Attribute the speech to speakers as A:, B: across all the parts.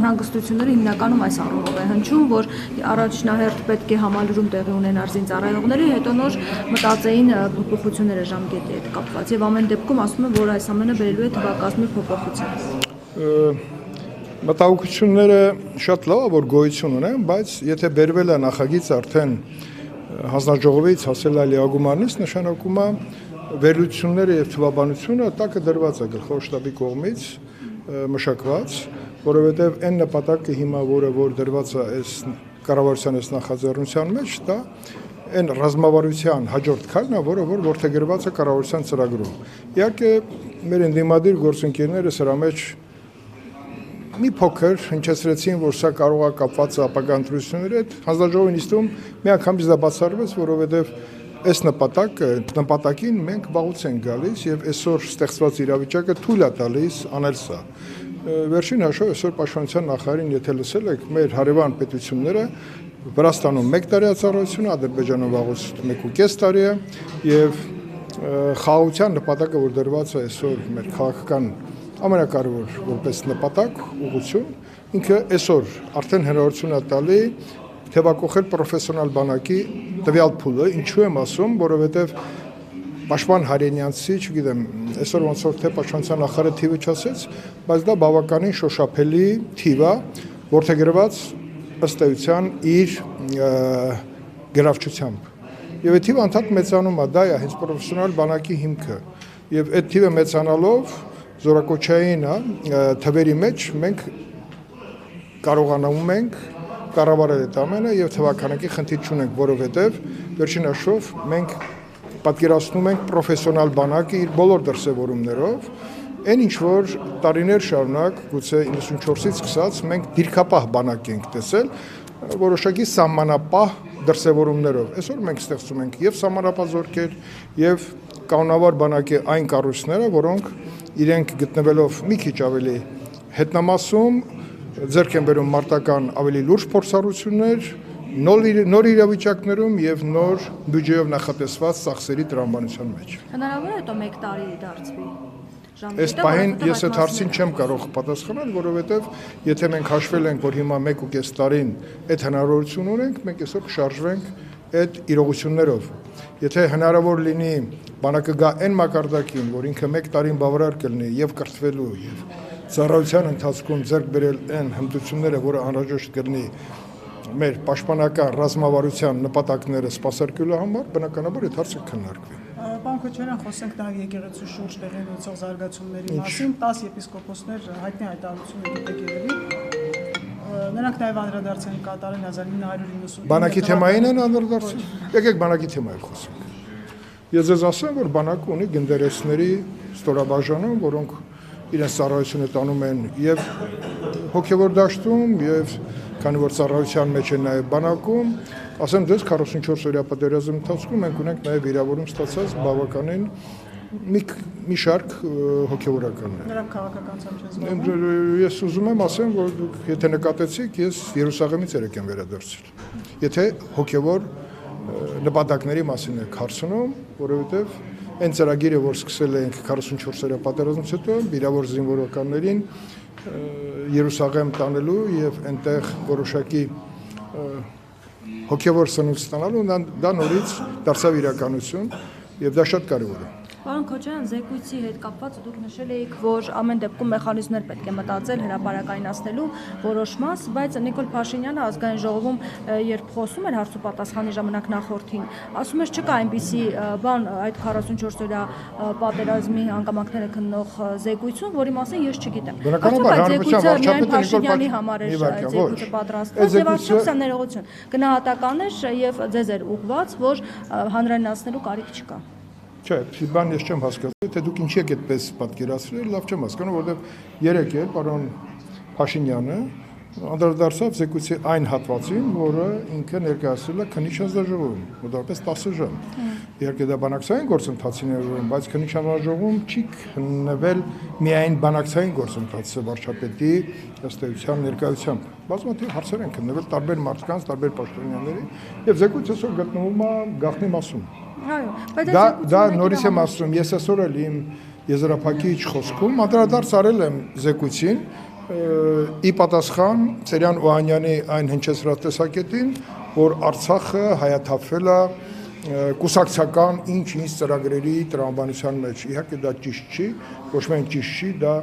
A: անհանգստությունները հիմնականում այս առումով է հնչում, որ առաջնահերթ պետք է համալրում տեղի ունենար զինծառայողների, հետո նոր մտածեին փոփոխությունները ժամկետի հետ կապված եւ ամեն դեպքում ասում են, որ այս ամենը բերելու է թվակազմի փոփոխության։
B: Մտահոգությունները շատ լավ է, որ գոյություն ունեն, բայց եթե բերվել է նախագիծ արդեն հանձնաժողովից հասել է լիագումարնից, նշանակում է վերլուծությունները եւ թվաբանությունը տակը դրված է գլխավոր շտաբի կողմից մշակված, որովհետեւ այն նպատակը հիմա որ դրված է այս կառավարության այս նախաձեռնության մեջ, դա այն ռազմավարության հաջորդ քայլն է, որը որդեգրված է կառավարության ծրագրում։ Իհարկե մեր ընդդիմադիր գործընկերները սրա մեջ մի փոքր հնչեցրեցին, որ սա կարող է կապված է ապագա ընտրությունների հետ, հանձնաժողովի նիստում միանգամից դա բացառվեց, որովհետև այս նպատակին մենք վաղուց ենք գալիս եւ այսօր ստեղծված իրավիճակը թույլ է տալիս անել սա։ Վերջին հաշվով այսօր պաշտպանության նախարարին եթե լսել եք, մեր հարևան պետությունները Վրաստանում 1 տարի է ծառայությունը, Ադրբեջանում վաղուց 1.5 տարի է եւ խաղաղության նպատակը, որ դրված է այսօր մեր քաղաքական ամենակարևոր որպես նպատակ ուղղություն, ինքը այսօր արդեն հնարավորություն է տալի թեվակողել պրոֆեսիոնալ բանակի տվյալ փուլը, ինչու եմ ասում, որովհետեւ Պաշտպան Հարենյանցի, չգիտեմ, այսօր ոնց որ թե պաշտպանության նախարարը թիվը չասեց, բայց դա բավականին շոշափելի թիվ է, որդեգրված ըստ էության իր գրավչությամբ։ Եվ այդ թիվը անդադ մեծանում է, դա է հենց պրոֆեսիոնալ բանակի հիմքը։ Եվ այդ թիվը մեծանալով զորակոչային թվերի մեջ մենք կարողանում ենք կառավարել այդ ամենը եւ թվականակի խնդիր չունենք, որովհետեւ վերջին հաշվով մենք պատկերացնում ենք պրոֆեսիոնալ բանակը իր բոլոր դրսևորումներով, այն ինչ որ տարիներ շարունակ, գուցե 94-ից սկսած մենք դիրքապահ բանակ ենք տեսել, որոշակի սահմանապահ դրսևորումներով։ Այսօր մենք ստեղծում ենք եւ սահմանապահ զորքեր եւ կանոնավոր բանակի այն կառույցները, որոնք իրենք գտնվելով մի քիչ ավելի հետնամասում ձեռք են բերում մարտական ավելի լուրջ փորձառություններ, նոր իրավիճակներում եւ նոր բյուջեով նախատեսված ծախսերի տրամաբանության մեջ։
A: Հնարավոր է հետո 1 տարի դարձվի։
B: Այս պահին ես այդ հարցին չեմ կարող պատասխանել, որովհետեւ եթե մենք հաշվել ենք, որ հիմա 1.5 տարին այդ հնարավորություն ունենք, մենք այսօր կշարժվենք այդ իրողություններով։ Եթե հնարավոր լինի բանակը գա այն մակարդակին, որ ինքը 1 տարին բավարար կլինի եւ կրթվելու եւ ծառայության ընթացքում ձեռք բերել այն հմտությունները, որը անհրաժեշտ կլինի մեր պաշտպանական ռազմավարության նպատակները սպասարկելու համար, բնականաբար այդ հարցը քննարկվի։
C: Պարոն Քոչարյան, խոսենք նաև եկեղեցու շուրջ տեղի ունեցող զարգացումների մասին, 10 եպիսկոպոսներ հայտնի հայտարարություն եկեք երևի։ Նրանք նաև անդրադարձ են կատարել 1990
B: Բանակի թեմային են անդրադարձել։ Եկեք բանակի թեմայով խոսենք։ Ես ձեզ ասեմ, որ բանակը ունի գնդերեսների ստորաբաժանում, որոնք իրենց ծառայությունը տանում են եւ հոգեվոր դաշտում եւ քանի որ ծառայության մեջ են նաև բանակում, ասեմ դες 44 օրյա պատերազմի ընթացքում մենք ունենք նաև վիրավորում ստացած բավականին մի շարք հոգեվորականներ։
C: Նրանք քաղաքականությամբ չեն զբաղվում։
B: Ես ուզում եմ ասեմ, որ դուք եթե նկատեցիք, ես Երուսաղեմից երեք եմ վերադարձել։ Եթե հոգեվոր նպատակների մասին եք հարցնում, որովհետև այն ծրագիրը, որ սկսել ենք 44 օրյա պատերազմից հետո, վիրավոր զինվորականներին Երուսաղեմ տանելու եւ այնտեղ որոշակի հոգեվոր սնունդ ստանալու, դա նորից դարձավ իրականություն եւ դա շատ կարեւոր է։
A: Պարոն Քոչարյան, զեկույցի հետ կապված դուք նշել եք, որ ամեն դեպքում մեխանիզմներ պետք է մտածել հրապարակայնացնելու որոշ մաս, բայց Նիկոլ Փաշինյանը ազգային ժողովում երբ խոսում էր հարց ու պատասխանի ժամանակ նախորդին, ասում էր չկա այնպիսի բան այդ 44 օրյա պատերազմի հանգամանքները քննող զեկույցում, որի մասին ես չգիտեմ։
B: Բնականաբար հանրության վարչապետը
A: Փաշինյանի համար էր այդ զեկույցը պատրաստված եւ արդյոք սա ներողություն գնահատական էր եւ ձեզ էր ուղղված, որ հանրայնացնելու կարիք չկա։
B: Չէ, բան ես չեմ հասկանում, թե դուք ինչի եք այդպես պատկերացրել, լավ չեմ հասկանում, որովհետև երեք էլ պարոն Փաշինյանը անդրադարձավ զեկույցի այն հատվածին, որը ինքը ներկայացրել է քննիչ հանձնաժողովում, մոտավորապես 10 ժամ։ Իհարկե դա բանակցային գործընթացին էր, բայց քննիչ հանձնաժողովում չի քննվել միայն բանակցային գործընթացը վարչապետի ըստ էության ներկայությամբ։ Բազմաթիվ հարցեր են քննվել տարբեր մարդկանց, տարբեր պաշտոնյաների, եւ զեկույցը այսօր գտնվում է գաղտնի մասում։
A: Այո, բայց
B: դա նորից եմ ասում, ես այսօր էլ իմ եզրափակիչ խոսքում անդրադարձ արել եմ զեկույցին ի պատասխան Սերյան Օհանյանի այն հնչեցրած տեսակետին, որ Արցախը հայաթափվել է կուսակցական ինչ-ինչ ծրագրերի տրամաբանության մեջ։ Իհարկե դա ճիշտ չի, ոչ միայն ճիշտ չի, դա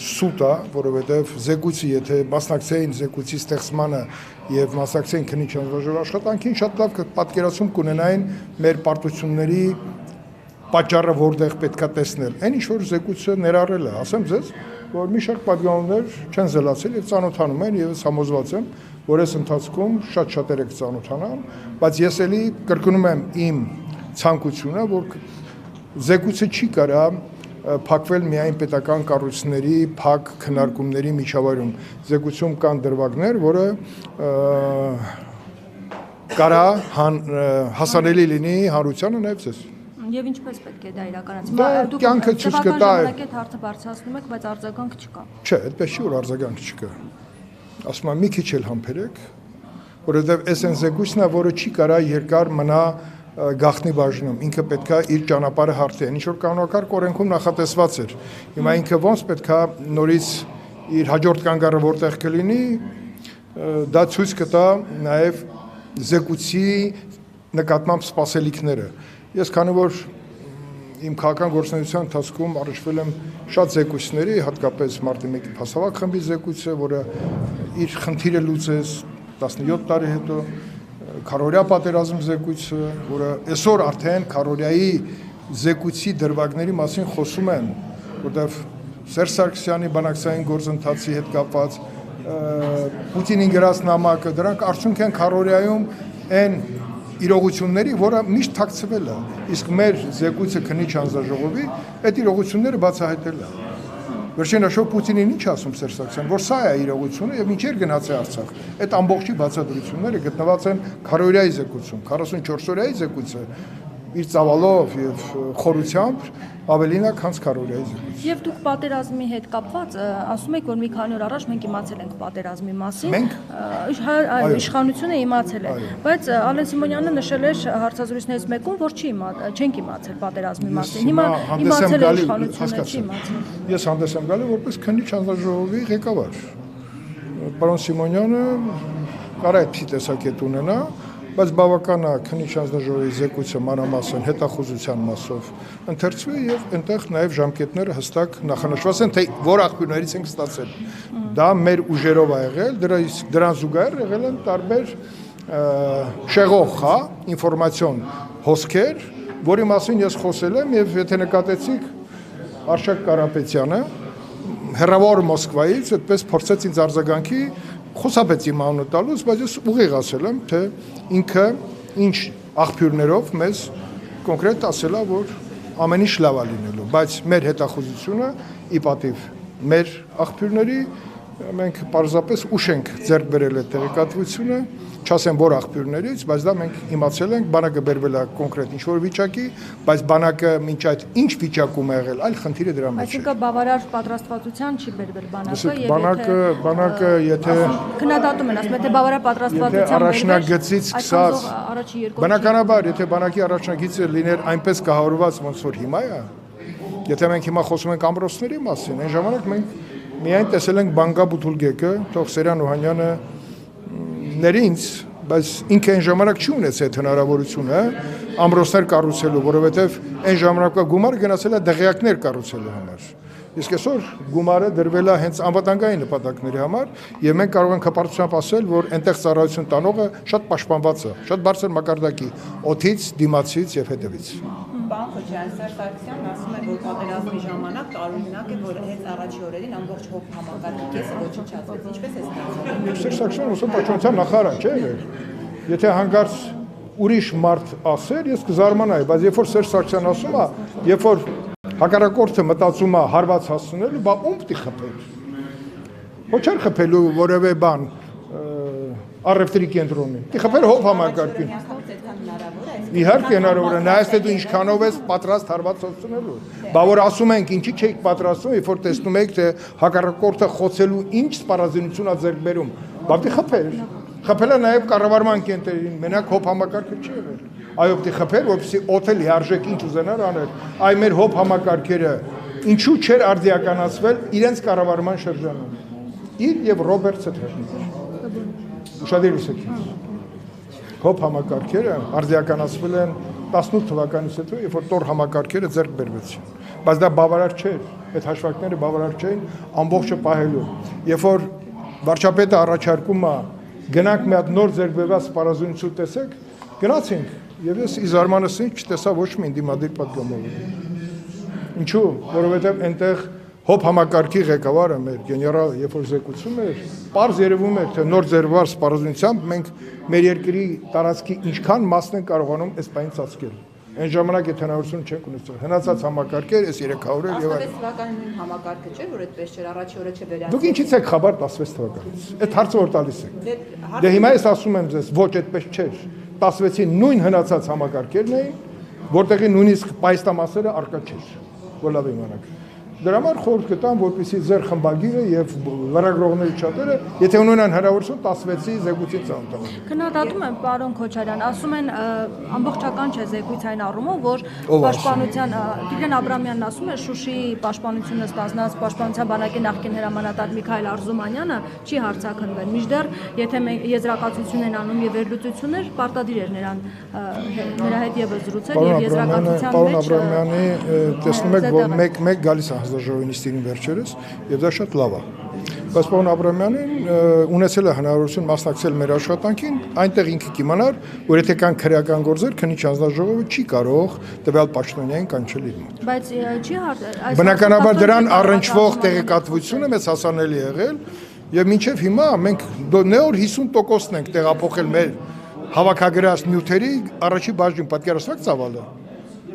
B: սուտ է, որովհետև զեկույցը, եթե մասնակցեին զեկույցի ստեղծմանը եւ մասնակցեին քննիչ անձնաժողովի աշխատանքին, շատ լավ պատկերացում կունենային մեր պարտությունների պատճառը որտեղ պետքա տեսնել։ Այն ինչ որ զեկույցը ներառել է, ասեմ ձեզ, որ մի շարք պատգամավորներ չեն զելացել եւ ծանոթանում են եւ համոզված եմ, որ այս ընթացքում շատ-շատերը կծանոթանան, բայց ես էլի կրկնում եմ իմ ցանկությունը, որ զեկույցը չի կարա փակվել միայն պետական կառույցների փակ քննարկումների միջավայրում։ Զեկույցում կան դրվագներ, որը կարա հասանելի լինի հանրությանը նաև ձեզ։
A: Եվ ինչպես պետք է դա իրականացվի։
B: Դա կյանքը ցույց կտա։
A: Ժամանակ հարցը բարձրացնում եք, բայց արձագանք չկա։
B: Չէ, այդպես չի որ արձագանք չկա։ Ասում եմ մի քիչ էլ համբերեք, որովհետև այս այն զեկույցն է, որը չի կարա երկար մնա գաղտնի բաժնում, ինքը պետքա իր ճանապարհը հարթի, ինչ որ կանոնակարգ օրենքում նախատեսված էր։ Հիմա ինքը ոնց պետքա նորից իր հաջորդ կանգառը որտեղ կլինի, դա ցույց կտա նաև զեկույցի նկատմամբ սպասելիքները։ Ես քանի որ իմ քաղաքական գործունեության ընթացքում առնչվել եմ շատ զեկույցների, հատկապես մարտի 1-ի փաստավակ խմբի զեկույցը, որը իր խնդիրը լուծեց 17 տարի հետո, Քարորիա պատերազմ զեկույցը, որը այսօր արդեն Քարորիայի զեկույցի դրվագների մասին խոսում են, որտեղ Սերժ Սարգսյանի բանակցային գործընթացի հետ կապված Պուտինին գրած նամակը, դրանք արդյունք են Քարորիայում այն իրողությունների, որը միշտ թաքցվել է, իսկ մեր զեկույցը քննիչ անձնաժողովի այդ իրողությունները բացահայտել է։ Վերջին հաշվով Պուտինին ինչ ասում Սերժ Սարգսյան, որ սա է իրողությունը եւ ինչեր գնաց է Արցախ։ Այդ ամբողջի բացատրությունները գտնված են Քարորիայի զեկույցում, 44 օրյայի զեկույցը իր ծավալով եւ խորությամբ ավելին է, քան Քարորիայի զեկույցը։
A: Եվ դուք պատերազմի հետ կապված ասում եք, որ մի քանի օր առաջ մենք իմացել ենք պատերազմի մասին։
B: Մենք
A: իշխանությունը իմացել է, բայց Ալեն Սիմոնյանը նշել էր հարցազրույցներից մեկում, որ չենք իմացել պատերազմի մասին։ Հիմա իմացել է իշխանությունը, չի իմացել։
B: Ես հանդես եմ գալի որպես քննիչ անձնաժողովի ղեկավար։ Պարոն Սիմոնյանը կարա այդպիսի տեսակետ ունենա, բայց բավական է քննիչ անձնաժողովի զեկույցը մանրամասն հետախուզության մասով ընթերցվի եւ այնտեղ նաեւ ժամկետները հստակ նախանշված են, թե որ աղբյուրներից ենք ստացել։ Դա մեր ուժերով ա եղել, դրան զուգահեռ եղել են տարբեր շեղող, հա, ինֆորմացիոն հոսքեր, որի մասին ես խոսել եմ եւ եթե նկատեցիք Արշակ Կարապետյանը հեռավոր Մոսկվայից այդպես փորձեց ինձ արձագանքի խոսապեց իմ անունը տալուց, բայց ես ուղիղ ասել եմ, թե ինքը ինչ աղբյուրներով մեզ կոնկրետ ասել է, որ ամեն ինչ լավ է լինելու, բայց մեր հետախուզությունը ի պատիվ մեր աղբյուրների մենք պարզապես ուշ ենք ձեռք բերել այդ տեղեկատվությունը, չասեմ որ աղբյուրներից, բայց դա մենք իմացել ենք, բանակը բերվել է կոնկրետ ինչ-որ վիճակի, բայց բանակը մինչ այդ ինչ վիճակում է եղել, այլ խնդիրը դրա մեջ է։
A: Այսինքն բավարար պատրաստվածության չի բերվել բանակը,
B: եւ բանակը եթե
A: քննադատում են, ասում են թե բավարար պատրաստվածության
B: առաջնագծից սկսած, բնականաբար եթե բանակի առաջնագիծը լիներ այնպես կահավորված ոնց որ հիմա է, եթե մենք հիմա խոսում ենք ամրոցների մասին, այն ժամանակ մենք միայն տեսել ենք Բանգա Բութուլգեկը, թող Սերյան Օհանյանը ներինց, բայց ինքը այն ժամանակ չի ունեցել այդ հնարավորությունը ամրոցներ կառուցելու, որովհետև այն ժամանակվա գումարը գնացել է դղյակներ կառուցելու համար։ Իսկ այսօր գումարը դրվել է հենց անվտանգային նպատակների համար եւ մենք կարող ենք հպարտությամբ ասել, որ այնտեղ ծառայություն տանողը շատ պաշտպանված է, շատ բարձր մակարդակի օդից, դիմացից եւ հետևից։
D: Պարոն Խոչարյան, Սերժ Սարգսյանն ասում է, որ պատերազմի ժամանակ տարօրինակ է, որ հենց առաջի օրերին ամբողջ հոբ համակարգի կեսը ոչնչացվեց։ Ինչպես է ստացվում։
B: Սերժ Սարգսյանը ուսում պաշտպանության նախարար չէ։ Եթե հանկարծ ուրիշ մարդ ասեր, ես կզարմանայի, բայց երբ որ Սերժ Սարգսյանն ասում է, երբ որ հակառակորդը մտածում է հարված հասցնելու, բա ում պիտի խփել։ Ոչ չար խփելու որևէ բան առևտրի կենտրոնին։ Պիտի խփել հոբ համակարգին։ Իհարկե հնարավոր է, նայած թե դու ինչքանով ես պատրաստ հարված հասցնելու։ Բա որ ասում ենք ինչի չեք պատրաստում, երբ որ տեսնում եք թե հակառակորդը խոցելու ինչ սպառազինություն է ձեռք բերում, բա պիտի խփել։ Խփելը նաև կառավարման կենտրոնին, մենակ հոբ համակարգը չի եղել։ Այո, պիտի խփել, որպեսզի օթել լիարժեք ինչ ուզենար անել։ Այ մեր հոբ համակարգերը ինչու չէր արդիականացվել իրենց կառավարման շրջանում։ իր եւ Ռոբերտ Ցեթերնիկը։ Ուշադրիր եք։ Հոբ համակարգերը արձիականացվել են 18 թվականից հետո, երբ որ տոր համակարգերը ձեռք բերվեցին։ Բայց դա բավարար չէր, այդ հաշվարկները բավարար չէին ամբողջը պահելու։ Երբ որ վարչապետը առաջարկում է գնանք մի հատ նոր ձեռք բերված սպառազինություն տեսեք, գնացինք եւ ես ի զարմանալի չտեսա ոչ մի դիմադիր պատգամավոր։ Ինչու՞, որովհետեւ այնտեղ հոբ համակարգի ղեկավարը մեր գեներալ երբ որ զեկուցում էր, պարզ երևում էր թե նոր ձեռքբերված սպառազինությամբ մենք մեր երկրի տարածքի ինչքան մասն են կարողանում այս բանից ծածկել։ Այն ժամանակ այդ հնարավորությունը չենք ունեցել։ Հնացած համակարգեր, այս 300-եր եւ այլն։
D: 16 թվականին համակարգը չէր, որ այդպես չէր, առաջի օրը չվերացել։
B: Դուք ինչից եք խաբար 16 թվականից։ Այդ հարցը որ տալիս եք։ Դե հիմա ես ասում եմ ձեզ, ոչ այդպես չէր։ 16-ին նույն հնացած համակարգերն էին, որտեղի նույնիսկ պայստամասերը արկա չէր։ Որ լավ իմանաք։ Դրա համար խորհուրդ կտամ, որպեսզի ձեր խմբագիրը եւ լրագրողների չաթերը, եթե ունենան հնարավորություն 16-ի զեկույցին ծանոթանան։
A: Քննադատում եմ պարոն Քոչարյան, ասում են ամբողջական չէ զեկույցային առումով, որ պաշտպանության Տիգրան Աբրամյանն ասում է Շուշիի պաշտպանությունը ստանձնած պաշտպանության բանակի նախկին հրամանատար Միքայել Արզումանյանը չի հարցաքննվել։ Մինչդեռ եթե եզրակացություն են անում եւ վերլուծություններ, պարտադիր էր նրա հետ եւս զրուցել եւ եզրակացության մեջ։
B: Պարոն Աբրամյանի տեսնում եք, որ մեկ գալիս է հանձնաժողովի նիստին վերջերս եւ դա շատ լավ է։ Բայց պարոն Աբրամյանին ունեցել է հնարավորություն մասնակցել մեր աշխատանքին, այնտեղ ինքը կիմանար, որ եթե կան քրեական գործեր, քննիչ հանձնաժողովը չի կարող տվյալ պաշտոնյային կանչել իր մոտ։
A: Բայց չի
B: բնականաբար դրան առնչվող տեղեկատվությունը մեզ հասանելի եղել եւ մինչեւ հիմա մենք նոր 50%-ն ենք տեղափոխել մեր հավաքագրած նյութերի առաջի բաժին, պատկերացրեք ծավալը։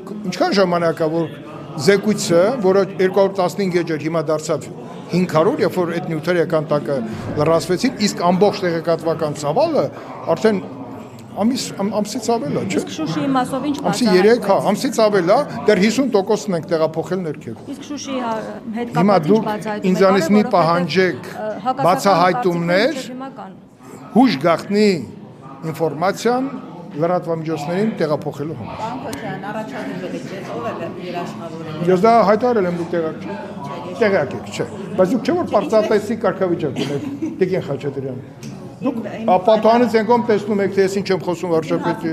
B: Ինչքան ժամանակ է որ զեկույցը, որը 215 էջ էր, հիմա դարձավ 500, երբ որ այդ նյութերը եկան տակը լրացվեցին, իսկ ամբողջ տեղեկատվական ծավալը արդեն ամսից ավել է, չէ՞։
A: Իսկ Շուշիի մասով ինչ
B: ամսի 3, հա, ամսից ավել է, դեռ 50%-ն ենք տեղափոխել ներքև։
A: Իսկ Շուշիի հետ
B: Հիմա
A: կապված ինչ
B: դուք
A: բացահայտում
B: ինձանից մի պահանջեք բացահայտումներ, հուշ գաղտնի ինֆորմացիան լրատվամիջոցներին տեղափոխելու համար։
D: Պարոն Քոչարյան, առաջադրվել եք ձեզ, ով է երաշխավորել։
B: Ես դա հայտարարել եմ, դուք տեղյակ եք, չէ։ Բայց դուք չէ որ պարծատեսի կարգավիճակ ունեք, Տիկին Խաչատրյան։ Դուք պատահանից ենկոմ տեսնում եք, թե ես ինչ եմ խոսում վարչապետի։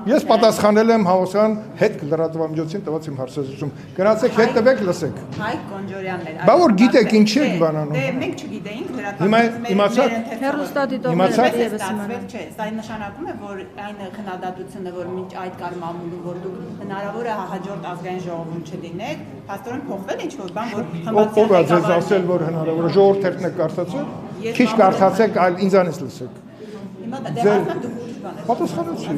B: Ես պատասխանել եմ Հավասարան հետ լրատվամիջոցին տված իմ հարցազրույցում։ Գնացեք հետ տվեք, լսեք։
D: Հայկ Գոնջորյանն էր։
B: Բա որ գիտեք ինչ եք բանանում։
D: Դե մենք չգիտեինք
B: Հիմա իմացաք։
A: հեռուստադիտողները եւս
D: ստացվել չէ։ Սա նշանակում է, որ այն քննադատությունը, որ մինչ այդ կար մամուլում, որ դուք հնարավոր է հաջորդ ազգային ժողովում չլինեք, փաստորեն փոխվել ինչ որ բան, որ
B: ով է ձեզ ասել, որ հնարավոր է ժողովրդերն եք կարծացել։ Քիչ կարծացեք, այլ ինձանից լսեք։
D: Հիմա դե դուք ուրիշ բան եք։
B: Պատասխանեցի։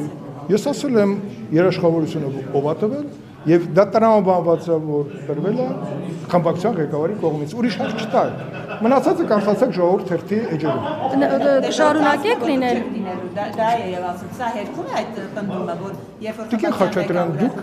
B: Ես ասել եմ երաշխավորությունը ով է տվել եւ դա տրամաբանված է որ տրվել է խմբակցության ղեկավարի կողմից։ Ուրիշ հարց չտա։ Մնացածը կարծացեք ժողովուրդ թերթի էջերում։
A: Կշարունակեք լինել։
D: Դա է եւ ասում, սա հերքում է այդ պնդումը, որ երբ որ
B: Տիկին Խաչատրյան, դուք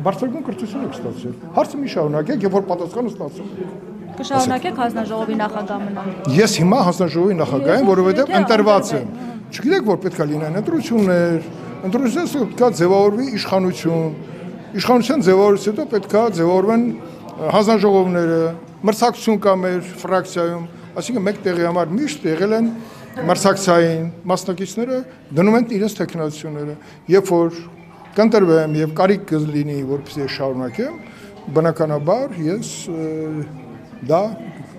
B: բարձրագույն կրթություն եք ստացել։ Հարցը մի շարունակեք, եւ որ պատասխանը ստացում եք։
A: Կշարունակեք հանձնաժողովի նախագահ մնալ։
B: Ես հիմա հանձնաժողովի նախագահ եմ, որովհետեւ ընտրված եմ։ Չգիտեք որ պետք է լինեն ընտրություններ, ընտրությունից պետք է ձևավորվի իշխանություն։ Իշխանության ձևավորից հետո պետք է ձևավորվեն հանձնաժողովները, մրցակցություն կա մեր ֆրակցիայում, այսինքն մեկ տեղի համար միշտ եղել են մրցակցային մասնակիցները դնում են իրենց տեխնոլոգիաները, երբ որ կընտրվեմ եւ կարիք կլինի, որպեսզի շարունակեմ, բնականաբար ես դա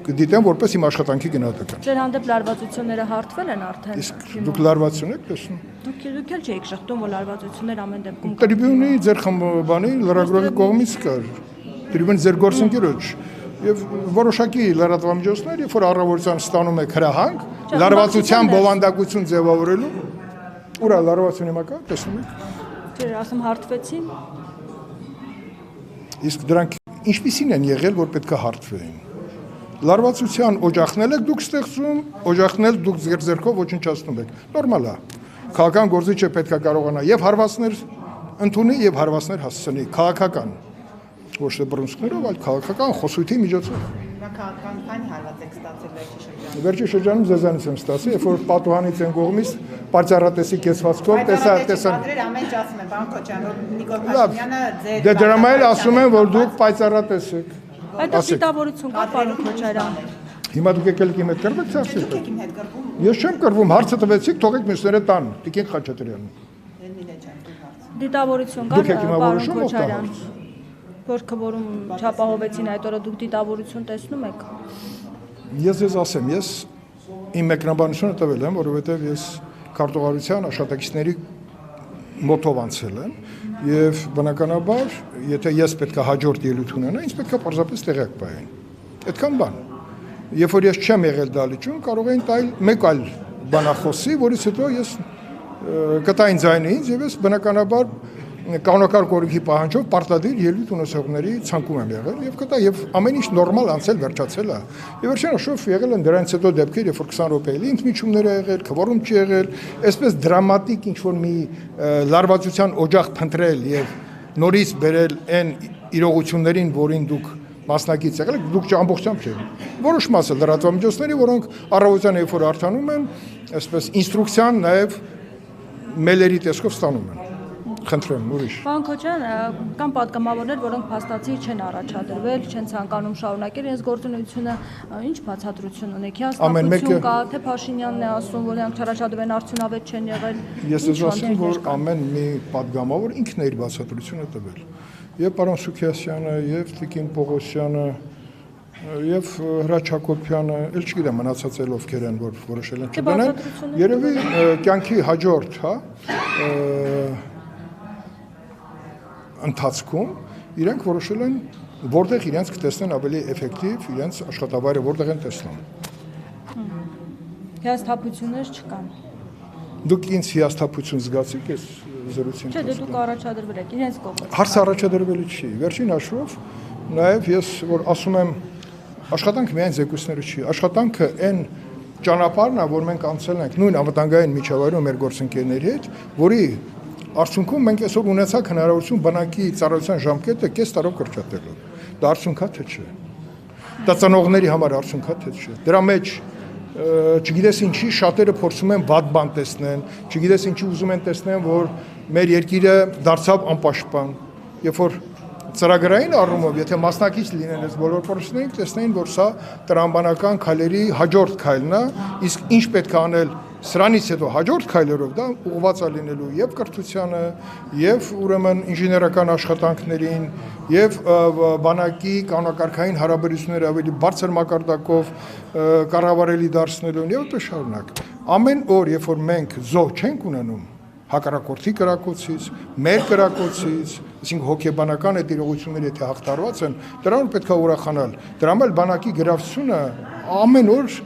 B: կդիտեմ որպես իմ աշխատանքի գնահատական։
A: Ձեր հանդեպ լարվածությունները հարթվել են արդեն։
B: Իսկ դուք լարվածություն եք տեսնում։
A: Դուք էլ չէիք շղթում, որ լարվածություններ ամեն դեպքում կան։
B: Տրիբյունի ձեր խմբանի լրագրողի կողմից կար։ Տրիբյուն ձեր գործընկերոջ եւ որոշակի լրատվամիջոցներ, երբ որ առավոտյան ստանում եք հրահանգ, լարվածության բովանդակություն ձևավորելու, ուրա լարվածություն հիմա կա, տեսնում եք։
A: Չէ, ասում հարթվեցին։
B: Իսկ դրանք ինչպիսին են եղել, որ պետք է հարթվեին։ Լարվածության օջախնել եք դուք ստեղծում, օջախնել դուք ձեր ոչնչացնում եք։ Նորմալ է։ Քաղաքական գործիչը պետք է կարողանա եւ հարվածներ ընդունի եւ հարվածներ հասցնի, քաղաքական։ Ոչ թե բռնցքներով, այլ քաղաքական խոսույթի միջոցով։
D: Քաղաքական քանի հարված եք ստացել վերջի շրջանում։
B: Վերջի շրջանում ձեզանից եմ ստացել, երբ որ պատուհանից են կողմից պարծառատեսի կեցվածքով տեսա
D: ամեն ինչ ասում են, պարոն Քոչարյան, որ Նիկոլ Փաշինյանը ձեր
B: Դե դրա համար ասում են, որ դուք պայծառատես եք։
A: Այդ դիտավորություն կա, պարոն Քոչարյան։
B: Հիմա դուք եկել եք իմ հետ կրվեք ծախսել։
D: Դուք եք իմ հետ կրվում։
B: Ես չեմ կրվում, հարցը տվեցիք, թողեք մյուսները տան։ Տիկին Խաչատրյան։
D: Լենինե ջան, դու հարց։
A: Դիտավորություն
B: Դուք
A: կար,
B: եք հիմա
A: պարոն
B: որոշում
A: Քոչարյան,
B: ով
A: որ քվորում չապահովեցին այդ օրը դուք դիտավորություն տեսնում եք։
B: Ես ասեմ, ես իմ մեկնաբանությունը տվել եմ, որովհետև ես քարտուղարության աշխատակիցների մոտով անցել եմ եւ բնականաբար, եթե ես պետք է հաջորդ ելույթ ունենա, ինձ պետք է պարզապես տեղյակ պահեն։ Այդքան բան։ Երբ որ ես չեմ եղել դալիճում, կարող էին տալ մեկ այլ բանախոսի, որից հետո ես կտային ձայնը ինձ եւ ես բնականաբար կանոնակարգ օրենքի պահանջով պարտադիր ելույթ ունեցողների ցանկում եմ եղել եւ կտա եւ ամեն ինչ նորմալ անցել վերջացել է։ Եվ վերջնաշով եղել են դրանից հետո դեպքեր, երբ որ 20 րոպեելի ընդմիջումներ ա եղել, քվորում չի եղել, այսպես դրամատիկ ինչ որ մի լարվածության օջախ փնտրել եւ նորից բերել այն իրողություններին, որին դուք մասնակից եղել եք, դուք ամբողջությամբ չէ։ Որոշ մասը լրատվամիջոցների, որոնք առավոտյան երբ որ արդանում են, այսպես ինստրուկցիան նաեւ մեյլերի տեսքով ստանում են։ Խնդրեմ, ուրիշ։
A: Պարոն Քոչարյան, կան պատգամավորներ, որոնք փաստացի չեն առաջադրվել, չեն ցանկանում շարունակել իրենց գործունեությունը, ինչ բացատրություն ունեք։ Հաստատություն կա, թե Փաշինյանն է ասում, որ իրանք չառաջադրվեն, արդյունավետ չեն եղել։
B: Ես ասում, որ ամեն մի պատգամավոր ինքն է իր բացատրությունը տվել։ Եվ պարոն Սուքիասյանը, եւ Տիկին Պողոսյանը, եւ Հրաչ Հակոբյանը, ել չգիտեմ մնացած էլ ովքեր են, որ որոշել են չդնել։ Երևի կյանքի հաջորդ, հա, ընթացքում իրենք որոշել են որտեղ իրենց կտեսնեն ավելի էֆեկտիվ իրենց աշխատավայրը որտեղ են տեսնում։
A: Հիասթափություններ չկան։
B: Դուք ինձ հիասթափություն զգացիք այս զրույցին։
A: Չէ, դուք առաջադրվել եք իրենց կողմից։
B: Հարցը առաջադրվելի չի։ Վերջին հաշվով նաև ես որ ասում եմ աշխատանքը միայն զեկույցները չի, աշխատանքը այն ճանապարհն է, որ մենք անցել ենք նույն անվտանգային միջավայրում մեր գործընկերների հետ, որի արդյունքում մենք այսօր ունեցանք հնարավորություն բանակի ծառայության ժամկետը կես տարով կրճատելու։ Դա արդյունքա թե չէ։ Դա ծնողների համար արդյունքա թե չէ։ Դրա մեջ չգիտես ինչի շատերը փորձում են վատ բան տեսնեն, չգիտես ինչի ուզում են տեսնեն, որ մեր երկիրը դարձավ անպաշտպան։ Երբ որ ծրագրային առումով, եթե մասնակից լինեն այս բոլոր process-ներին, տեսնեին, որ սա տրամաբանական քայլերի հաջորդ քայլն է, իսկ ինչ պետք է անել սրանից հետո հաջորդ քայլերով դա ուղղված է լինելու եւ կրթությանը, եւ ուրեմն ինժեներական աշխատանքներին, եւ բանակի կանոնակարգային հարաբերությունները ավելի բարձր մակարդակով կառավարելի դարձնելուն եւ այդպես շարունակ։ Ամեն օր, երբ որ մենք զոհ չենք ունենում հակառակորդի կրակոցից, մեր կրակոցից, այսինքն հոգեբանական այդ իրողությունները եթե հաղթարված են, դրանով պետք է ուրախանալ։ Դրամ էլ բանակի գրավությունը ամեն օր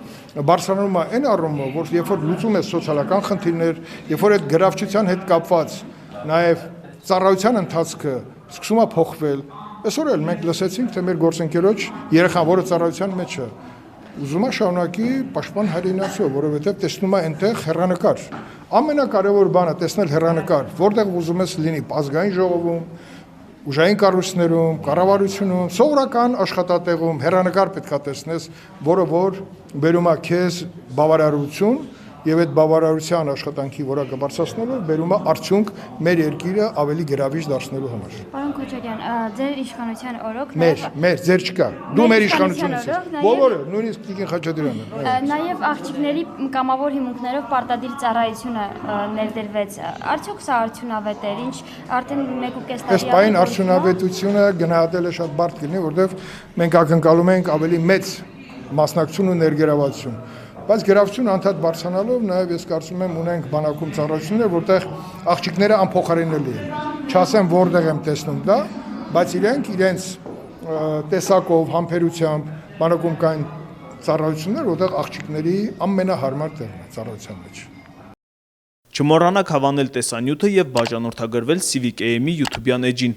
B: բարձրանում է այն առումով, որ երբ որ լուծում է սոցիալական խնդիրներ, երբ որ այդ գրավչության հետ կապված նաև ծառայության ընթացքը սկսում է փոխվել, այսօր էլ մենք լսեցինք, թե մեր գործընկերոջ երեխան, որը ծառայության մեջ է, ուզում է շարունակի պաշտպան հայրենիացիով, որովհետև տեսնում է այնտեղ հեռանկար։ Ամենակարևոր բանը տեսնել հեռանկար, որտեղ ուզում ես լինի ազգային ժողովում, ուժային կառույցներում, կառավարությունում, սովորական աշխատատեղում հեռանկար պետք է տեսնես, որը որ բերում է քեզ բավարարություն եւ այդ բավարարության աշխատանքի որակը բարձրացնելով բերում է արդյունք մեր երկիրը ավելի գրավիչ դարձնելու համար։
E: Պարոն Քոչարյան, ձեր իշխանության օրոք
B: մեր ձեր չկա։ Դու մեր իշխանությունից ես։ Բոլորը, նույնիսկ Տիկին Խաչատրյանը։
E: Նաև աղջիկների կամավոր հիմունքներով պարտադիր ծառայությունը ներդրվեց։ Արդյոք սա արդյունավետ էր, ինչ արդեն 1.5 տարի։
B: Այս պայն արդյունավետությունը գնահատելը շատ բարդ կլինի, որովհետև մենք ակնկալում ենք ավելի մեծ մասնակցություն ու ներգրավվածություն։ Բայց գրավությունը անդադ բարձրանալով նաև ես կարծում եմ ունենք բանակում ծառայություններ, որտեղ աղջիկները անփոխարինելի են։ Չասեմ որտեղ եմ տեսնում դա, բայց իրենց տեսակով, համբերությամբ բանակում կային ծառայություններ, որտեղ աղջիկների ամենահարմար տեղն է ծառայության մեջ։
F: Չմոռանաք հավանել տեսանյութը եւ բաժանորդագրվել Civic AM-ի YouTube-յան էջին։